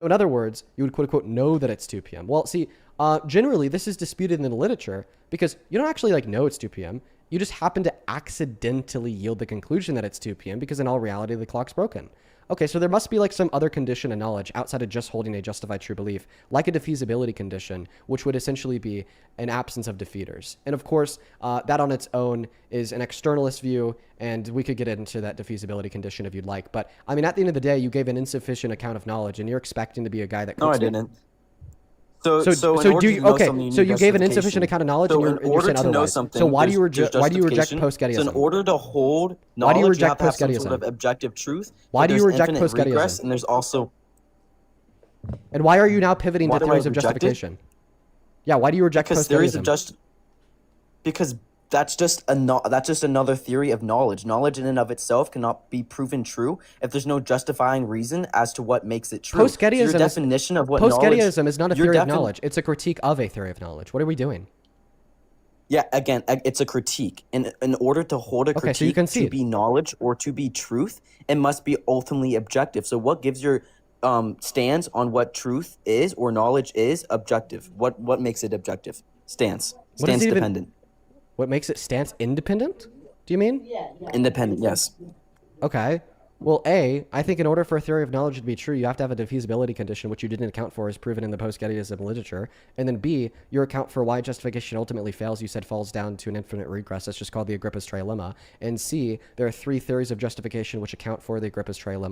So in other words, you would quote unquote know that it's 2 p.m. Well, see, generally this is disputed in the literature because you don't actually like know it's 2 p.m. You just happen to accidentally yield the conclusion that it's 2 p.m. because in all reality the clock's broken. Okay, so there must be like some other condition of knowledge outside of just holding a justified true belief, like a defeasibility condition, which would essentially be an absence of defeaters. And of course, that on its own is an externalist view, and we could get into that defeasibility condition if you'd like. But I mean, at the end of the day, you gave an insufficient account of knowledge, and you're expecting to be a guy that No, I cooks it. didn't. So do you okay? So you gave an insufficient account of knowledge, and you're saying otherwise. So why do you reject post-Gettyism? So in order to hold Why do you knowledge, you have reject to have some sort post-Gettyism? of objective truth. Why but do you there's reject infinite post-Gettyism? regress, and there's also And why are you now pivoting Why to do I theories of reject it? justification? Yeah, why do you reject because theories of post-Gettyism? because that's just another theory of knowledge. Knowledge in and of itself cannot be proven true if there's no justifying reason as to what makes it true. So your Post-Gettyism definition of what knowledge Post-Gettyism is not a your theory of defin- knowledge. It's a critique of a theory of knowledge. What are we doing? Yeah, again, it's a critique. In order to hold a Okay, so you critique to concede. be knowledge or to be truth, it must be ultimately objective. So what gives your stance on what truth is or knowledge is objective? What makes it objective? Stance. What does Stance it even- dependent. What makes it stance independent? Do you mean? Independent, yes. Okay. Well, I think in order for a theory of knowledge to be true, you have to have a defeasibility condition, which you didn't account for as proven in the post-Gettyism literature. And then B, your account for why justification ultimately fails, you said falls down to an infinite regress. That's just called the Agrippa's trilemma. And C, there are 3 theories of justification which account for the Agrippa's trilemma.